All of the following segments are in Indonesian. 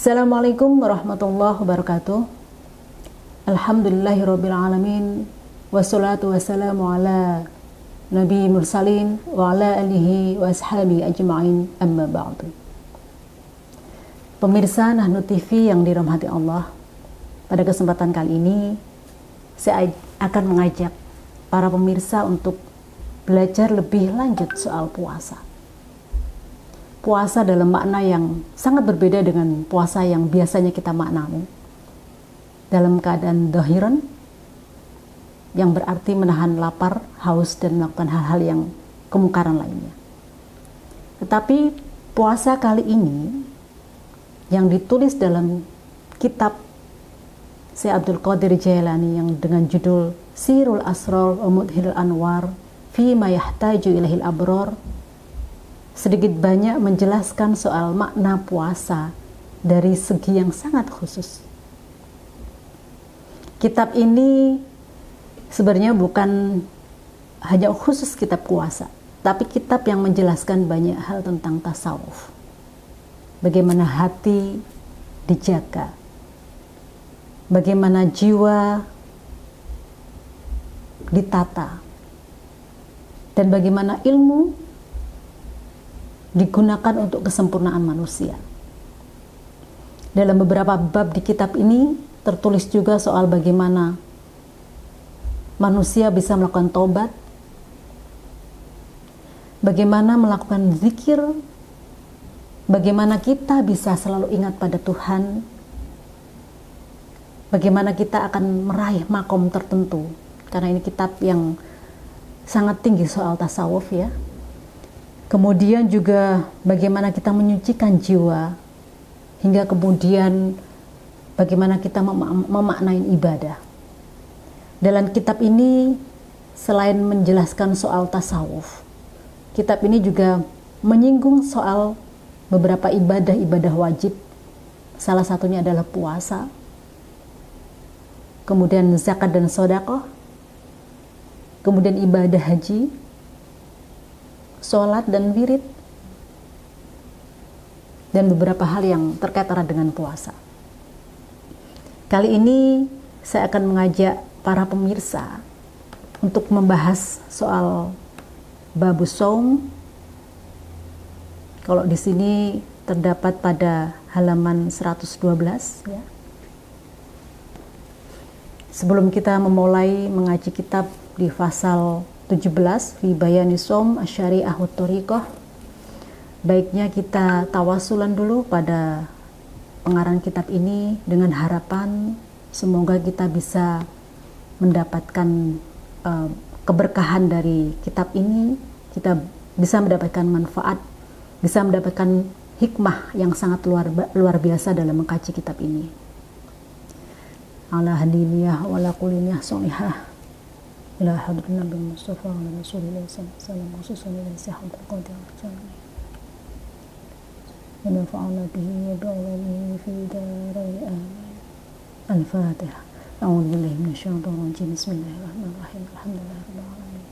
Assalamualaikum warahmatullahi wabarakatuh. Alhamdulillahirrabbilalamin. Wassalatu wassalamu ala nabi mursalin wa ala alihi wa ashabi ajma'in, amma ba'du. Pemirsa Nahnu TV yang dirahmati Allah, pada kesempatan kali ini saya akan mengajak para pemirsa untuk belajar lebih lanjut soal puasa. Puasa dalam makna yang sangat berbeda dengan puasa yang biasanya kita maknai. Dalam keadaan dhahiran, yang berarti menahan lapar, haus, dan melakukan hal-hal yang kemungkaran lainnya. Tetapi puasa kali ini yang ditulis dalam kitab Syekh Abdul Qadir Jailani yang dengan judul Sirul Asrar wa Mudhirul Anwar fi ma yahtaju ilahil abror, sedikit banyak menjelaskan soal makna puasa dari segi yang sangat khusus. Kitab ini sebenarnya bukan hanya khusus kitab puasa, tapi kitab yang menjelaskan banyak hal tentang tasawuf. Bagaimana hati dijaga, bagaimana jiwa ditata, dan bagaimana ilmu digunakan untuk kesempurnaan manusia. Dalam beberapa bab di kitab ini tertulis juga soal bagaimana manusia bisa melakukan taubat, bagaimana melakukan zikir, bagaimana kita bisa selalu ingat pada Tuhan, bagaimana kita akan meraih makom tertentu, karena ini kitab yang sangat tinggi soal tasawuf ya. Kemudian juga bagaimana kita menyucikan jiwa, hingga kemudian bagaimana kita memaknai ibadah. Dalam kitab ini selain menjelaskan soal tasawuf, kitab ini juga menyinggung soal beberapa ibadah-ibadah wajib. Salah satunya adalah puasa, kemudian zakat dan sedekah, kemudian ibadah haji, sholat dan wirid, dan beberapa hal yang terkait erat dengan puasa. Kali ini saya akan mengajak para pemirsa untuk membahas soal babus shaum. Kalau di sini terdapat pada halaman 112 ya. Sebelum kita memulai mengaji kitab di pasal 17 fi bayani shaum asy-syari'ah wa thariqah, baiknya kita tawasulan dulu pada pengarang kitab ini dengan harapan semoga kita bisa mendapatkan keberkahan dari kitab ini, kita bisa mendapatkan manfaat, bisa mendapatkan hikmah yang sangat luar biasa dalam mengkaji kitab ini. Ala hadiniyah wa la kuliniyah sholihah ila hadratin Nabi Mustafa wa Rasulullah sallallahu alaihi wasallam khususan ila Syekh Abdul Qadir Jailani wa nafa'ana bihi wa bi'ulumihi fi darain amin. Al-Fatihah. A'udzu billahi minasyaitonir rajim. Bismillahirrahmanirrahim. Alhamdulillahirabbil alamin.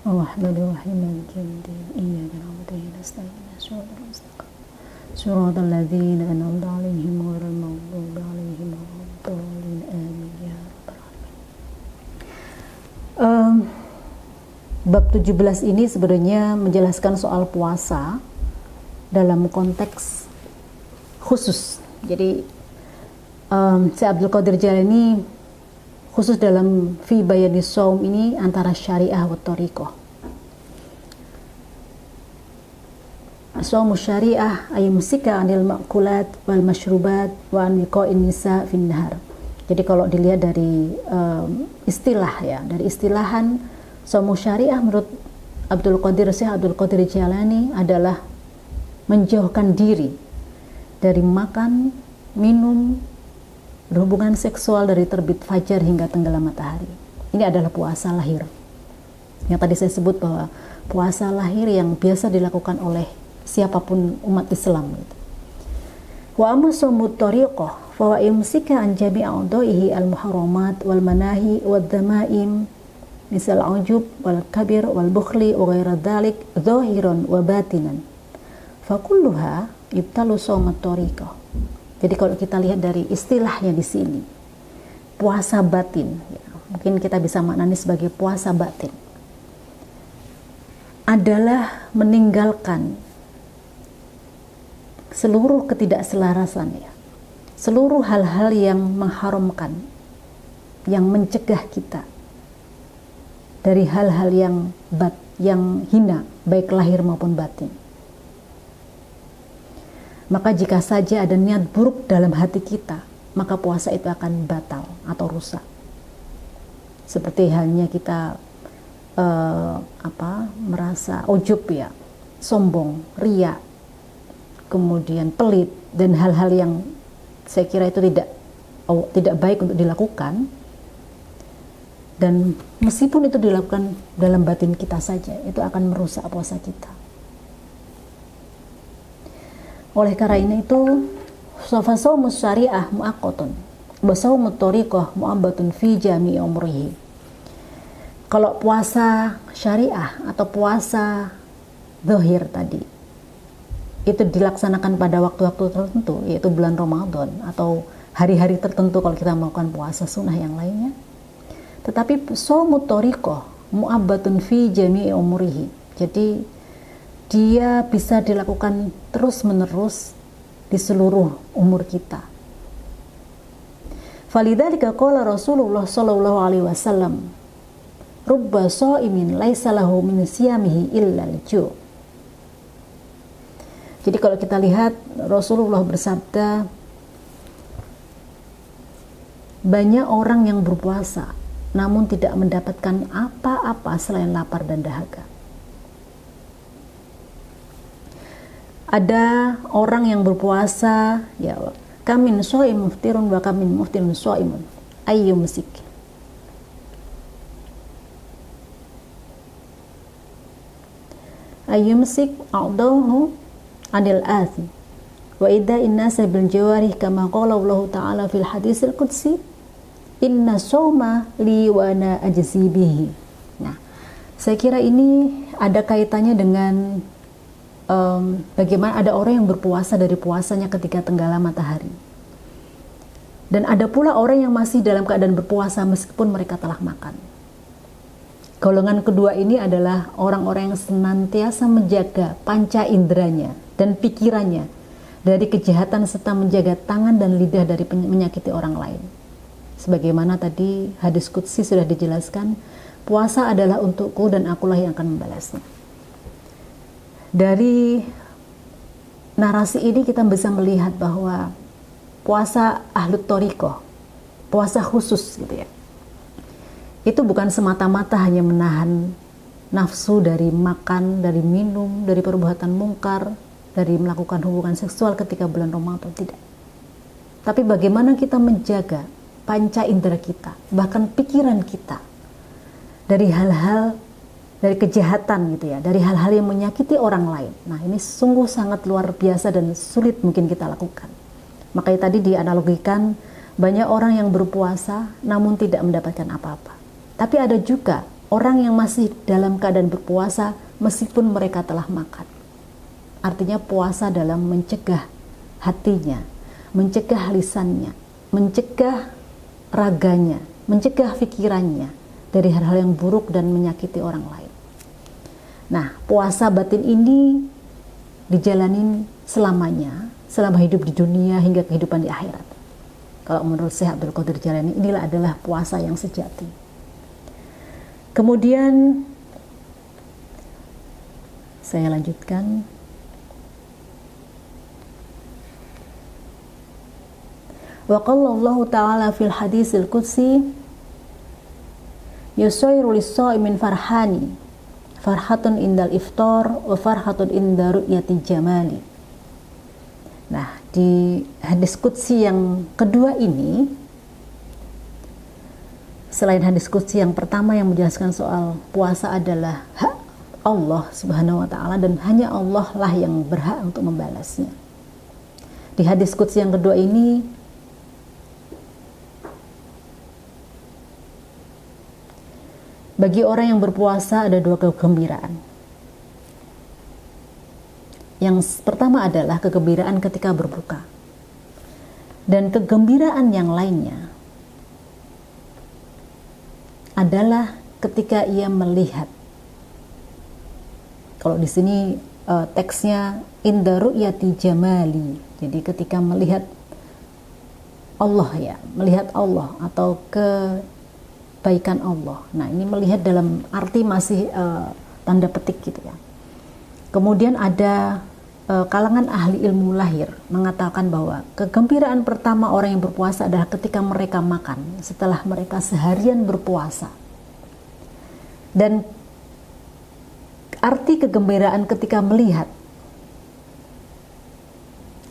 Arrahmanir rahim. Maliki yaumiddin. Iyyaka na'budu wa iyyaka nasta'in. Shiratal mustaqim. Shiratal ladzina an'amta 'alaihim ghairil maghdubi 'alaihim waladdallin. Amin ya rabbal alamin. Bab 17 ini sebenarnya menjelaskan soal puasa dalam konteks khusus. Jadi Syekh Abdul Qadir Jailani khusus dalam fi bayani shaum ini antara syariah wa thariqah. Shaumu syariah ay musika anil makulat wal masyrubat wa an liqa'in nisa fin nahar. Jadi kalau dilihat dari istilah ya, dari istilahan shaumu syariah menurut Syekh Abdul Qadir Jailani adalah menjauhkan diri dari makan, minum, berhubungan seksual dari terbit fajar hingga tenggelam matahari. Ini adalah puasa lahir. Yang tadi saya sebut bahwa puasa lahir yang biasa dilakukan oleh siapapun umat Islam gitu. Wa amma shaumut thariqah fa wa imsika an jami'i a'dha'ihi al-muharramat wal manahi wad dhamaim misal ujub wal kabir wal bukhli wa ghaira dzalik dhahiran wa batinan. Fa kulluha yubtalu shaumat thariqah Jadi kalau kita lihat dari istilahnya di sini, puasa batin, ya, mungkin kita bisa maknani sebagai puasa batin, adalah meninggalkan seluruh ketidakselarasan, ya, seluruh hal-hal yang mengharamkan, yang mencegah kita dari hal-hal yang hina, baik lahir maupun batin. Maka jika saja ada niat buruk dalam hati kita, maka puasa itu akan batal atau rusak. Seperti halnya kita merasa ujub, ya, sombong, riya, kemudian pelit, dan hal-hal yang saya kira itu tidak baik untuk dilakukan. Dan meskipun itu dilakukan dalam batin kita saja, itu akan merusak puasa kita. Oleh karena itu, sawmus syariah muaqqatun wa shaumut thariqah mu'abbatun fi jami'i umrihi. Kalau puasa syariah atau puasa zahir tadi itu dilaksanakan pada waktu-waktu tertentu, yaitu bulan Ramadan atau hari-hari tertentu kalau kita melakukan puasa sunnah yang lainnya. Tetapi shaumut thariqah mu'abbatun fi jami'i umrihi. Jadi dia bisa dilakukan terus-menerus di seluruh umur kita. Falidzalika qala Rasulullah sallallahu alaihi wasallam, rubba shaimin laisa lahu min siyamihi illa al-ju'. Jadi kalau kita lihat, Rasulullah bersabda, banyak orang yang berpuasa namun tidak mendapatkan apa-apa selain lapar dan dahaga. Ada orang yang berpuasa, ya, kamin shaim muftirun wa kamin muftirun shaimun ayyumsik. Ayyumsik a'dahu anil athi wa idha'in nasa bil jawarih kama qala Allah ta'ala fil hadisil qudsi inna shauma li wa ana ajzi bihi. Nah, saya kira ini ada kaitannya dengan bagaimana ada orang yang berpuasa dari puasanya ketika tenggelam matahari, dan ada pula orang yang masih dalam keadaan berpuasa meskipun mereka telah makan. Golongan kedua ini adalah orang-orang yang senantiasa menjaga panca inderanya dan pikirannya dari kejahatan serta menjaga tangan dan lidah dari menyakiti orang lain. Sebagaimana tadi hadis qudsi sudah dijelaskan, puasa adalah untukku dan akulah yang akan membalasnya. Dari narasi ini kita bisa melihat bahwa puasa ahlut thariqah, puasa khusus gitu ya, itu bukan semata-mata hanya menahan nafsu dari makan, dari minum, dari perbuatan mungkar, dari melakukan hubungan seksual ketika bulan Ramadan, tidak. Tapi bagaimana kita menjaga panca indera kita, bahkan pikiran kita dari hal-hal, dari kejahatan gitu ya, dari hal-hal yang menyakiti orang lain. Nah, ini sungguh sangat luar biasa dan sulit mungkin kita lakukan. Makanya tadi dianalogikan, banyak orang yang berpuasa namun tidak mendapatkan apa-apa. Tapi ada juga orang yang masih dalam keadaan berpuasa meskipun mereka telah makan. Artinya puasa dalam mencegah hatinya, mencegah lisannya, mencegah raganya, mencegah pikirannya dari hal-hal yang buruk dan menyakiti orang lain. Nah, puasa batin ini dijalanin selamanya, selama hidup di dunia hingga kehidupan di akhirat. Kalau menurut Syekh Abdul Qadir Jailani, inilah adalah puasa yang sejati. Kemudian saya lanjutkan. Wa qala Allah Ta'ala fil hadisil qudsi yusairu lis-shaimin farhani farhatun indal iftar wa farhatun inda ru'yati jamali. Nah, di hadis qudsi yang kedua ini, selain hadis qudsi yang pertama yang menjelaskan soal puasa adalah hak Allah Subhanahu wa Ta'ala dan hanya Allah lah yang berhak untuk membalasnya, di hadis qudsi yang kedua ini bagi orang yang berpuasa ada dua kegembiraan. Yang pertama adalah kegembiraan ketika berbuka. Dan kegembiraan yang lainnya adalah ketika ia melihat. Kalau di sini teksnya inda ru'yati jamali. Jadi ketika melihat Allah, ya, melihat Allah atau kebaikan Allah. Nah, ini melihat dalam arti masih tanda petik gitu ya. Kemudian ada kalangan ahli ilmu lahir mengatakan bahwa kegembiraan pertama orang yang berpuasa adalah ketika mereka makan setelah mereka seharian berpuasa. Dan arti kegembiraan ketika melihat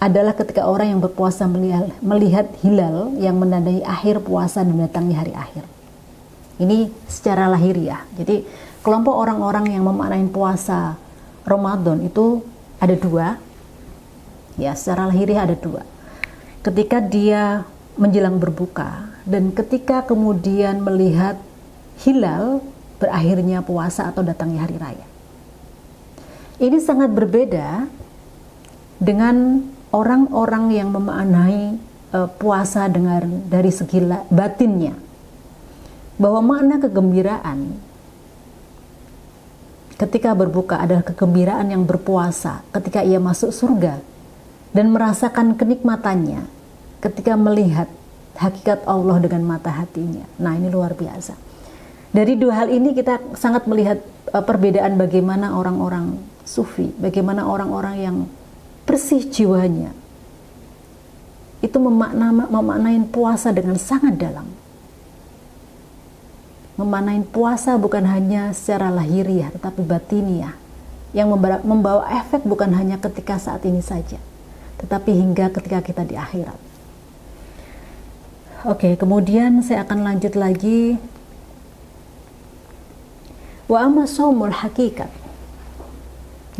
adalah ketika orang yang berpuasa melihat hilal yang menandai akhir puasa dan datangnya hari akhir. Ini secara lahiriah. Jadi kelompok orang-orang yang memaknai puasa Ramadan itu ada dua, ya, secara lahiriah ada dua. Ketika dia menjelang berbuka dan ketika kemudian melihat hilal berakhirnya puasa atau datangnya hari raya. Ini sangat berbeda dengan orang-orang yang memaknai puasa dari segi batinnya, bahwa makna kegembiraan ketika berbuka adalah kegembiraan yang berpuasa ketika ia masuk surga dan merasakan kenikmatannya ketika melihat hakikat Allah dengan mata hatinya. Nah, ini luar biasa. Dari dua hal ini kita sangat melihat perbedaan bagaimana orang-orang sufi, bagaimana orang-orang yang bersih jiwanya itu memaknai puasa dengan sangat dalam. Memaknai puasa bukan hanya secara lahiriah tetapi batiniah, yang membawa efek bukan hanya ketika saat ini saja tetapi hingga ketika kita di akhirat. Oke, kemudian saya akan lanjut lagi. Wa amma shaumul hakikat.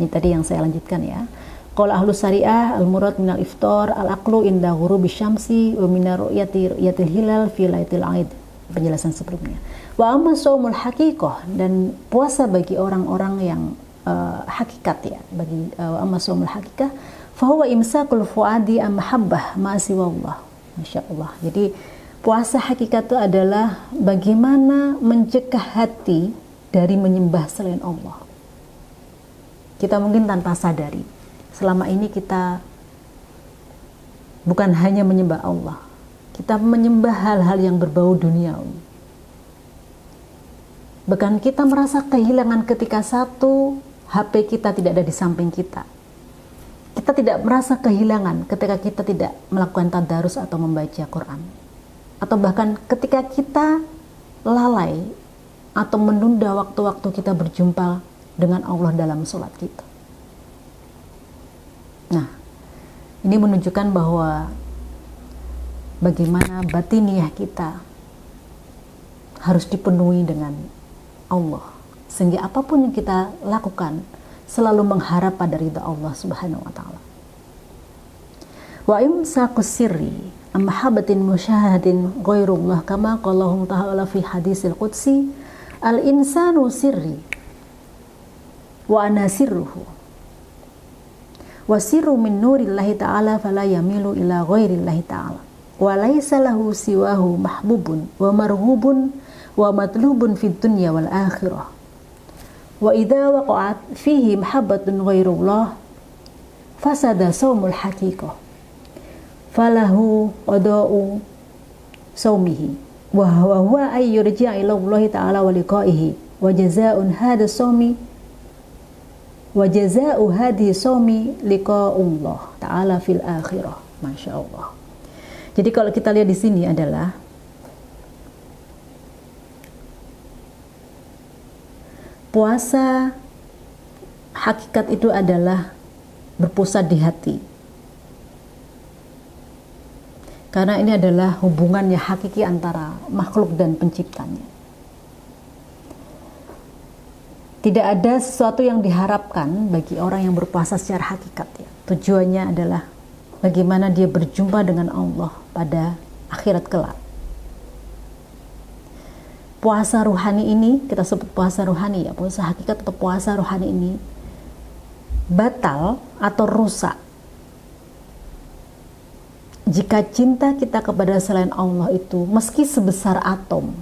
Ini tadi yang saya lanjutkan ya. Qala ahlu syariah al-murad minal iftar al-aqlu inda ghurubi syamsi wa minar ru'yatil hilal fi lailatul aid. Penjelasan sebelumnya. Wa amma shaumul haqiqah, dan puasa bagi orang-orang yang hakikat ya, bagi wa amma shaumul haqiqah fa huwa imsakul fuadi am mahabbah ma siwallah. Masyaallah. Jadi puasa hakikat itu adalah bagaimana mencegah hati dari menyembah selain Allah. Kita mungkin tanpa sadari selama ini kita bukan hanya menyembah Allah, kita menyembah hal-hal yang berbau duniawi. Bahkan kita merasa kehilangan ketika satu HP kita tidak ada di samping kita. Kita tidak merasa kehilangan ketika kita tidak melakukan tadarus atau membaca Quran. Atau bahkan ketika kita lalai atau menunda waktu-waktu kita berjumpa dengan Allah dalam sholat kita. Nah, ini menunjukkan bahwa bagaimana batiniah kita harus dipenuhi dengan Allah, sehingga apapun yang kita lakukan selalu mengharap pada ridha Allah Subhanahu wa taala. Wa imsakus sirri am mahabbatin musyahadatin ghairullah kama qala Allah ta'ala fi hadisil qudsi al-insanu sirri wa ana sirruhu wa sirru min nurillahi ta'ala fala yamilu ila ghairillahi ta'ala wa laysa lahu siwahu mahbubun wa marhubun wa matlubun fid dunya wal akhirah wa idza waqa'at fihi mahabbatun ghairullah fasada shaumul haqiqah falahu qada'u saumihi wa huwa ay yurji'a ila Allah ta'ala wa liqa'ihi wa jazaa'un hadha saumi wa jazaa'u hadhi saumi liqa'ullah ta'ala fil akhirah. Masya Allah. Jadi kalau kita lihat di sini adalah puasa hakikat itu adalah berpusat di hati. Karena ini adalah hubungannya hakiki antara makhluk dan penciptanya. Tidak ada sesuatu yang diharapkan bagi orang yang berpuasa secara hakikat ya. Tujuannya adalah bagaimana dia berjumpa dengan Allah pada akhirat kelak. Puasa ruhani ini, kita sebut puasa ruhani ya, puasa hakikat atau puasa ruhani ini batal atau rusak jika cinta kita kepada selain Allah itu meski sebesar atom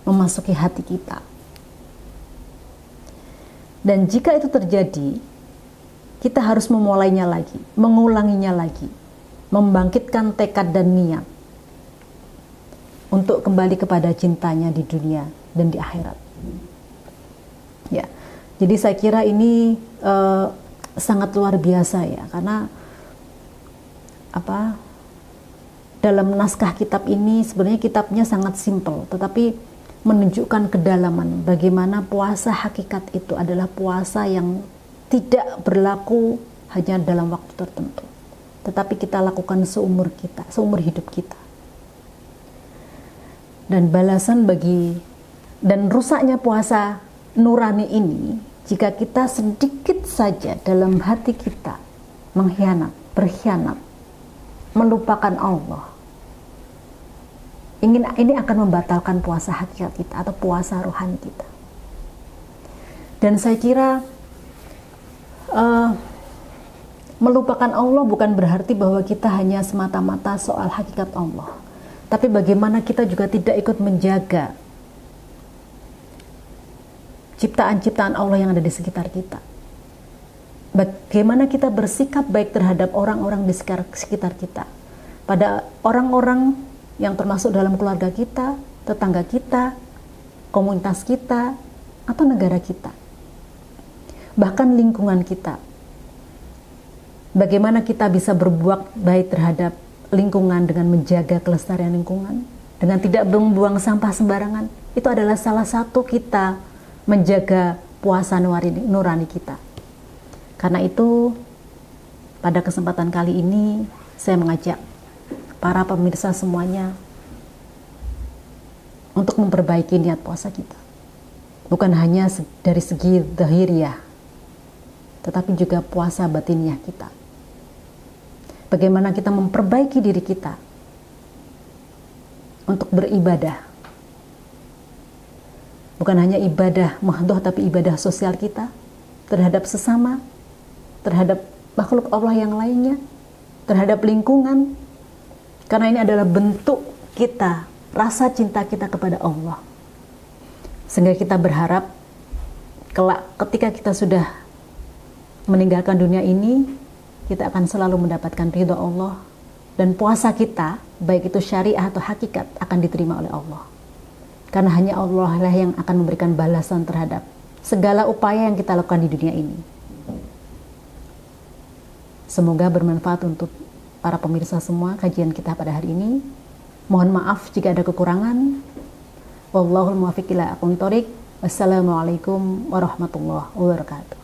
memasuki hati kita. Dan jika itu terjadi, kita harus memulainya lagi, mengulanginya lagi, membangkitkan tekad dan niat untuk kembali kepada cintanya di dunia dan di akhirat. Ya, jadi saya kira ini sangat luar biasa ya, karena dalam naskah kitab ini sebenarnya kitabnya sangat simpel, tetapi menunjukkan kedalaman bagaimana puasa hakikat itu adalah puasa yang tidak berlaku hanya dalam waktu tertentu, tetapi kita lakukan seumur hidup kita. Dan balasan dan rusaknya puasa nurani ini jika kita sedikit saja dalam hati kita berkhianat, melupakan Allah. Ini akan membatalkan puasa hakikat kita atau puasa rohani kita. Dan saya kira melupakan Allah bukan berarti bahwa kita hanya semata-mata soal hakikat Allah, tapi bagaimana kita juga tidak ikut menjaga ciptaan-ciptaan Allah yang ada di sekitar kita. Bagaimana kita bersikap baik terhadap orang-orang di sekitar kita, pada orang-orang yang termasuk dalam keluarga kita, tetangga kita, komunitas kita, atau negara kita, bahkan lingkungan kita. Bagaimana kita bisa berbuat baik terhadap lingkungan dengan menjaga kelestarian lingkungan, dengan tidak membuang sampah sembarangan. Itu adalah salah satu kita menjaga puasa nurani kita. Karena itu, pada kesempatan kali ini saya mengajak para pemirsa semuanya untuk memperbaiki niat puasa kita. Bukan hanya dari segi zahiriyah, tetapi juga puasa batiniah kita. Bagaimana kita memperbaiki diri kita untuk beribadah. Bukan hanya ibadah mahdhah, tapi ibadah sosial kita terhadap sesama, terhadap makhluk Allah yang lainnya, terhadap lingkungan. Karena ini adalah bentuk kita, rasa cinta kita kepada Allah. Sehingga kita berharap kelak ketika kita sudah meninggalkan dunia ini, kita akan selalu mendapatkan ridha Allah, dan puasa kita, baik itu syariah atau hakikat, akan diterima oleh Allah. Karena hanya Allah lah yang akan memberikan balasan terhadap segala upaya yang kita lakukan di dunia ini. Semoga bermanfaat untuk para pemirsa semua kajian kita pada hari ini. Mohon maaf jika ada kekurangan. Wallahul muwaffiq ila aqwamit thoriq. Wassalamualaikum warahmatullahi wabarakatuh.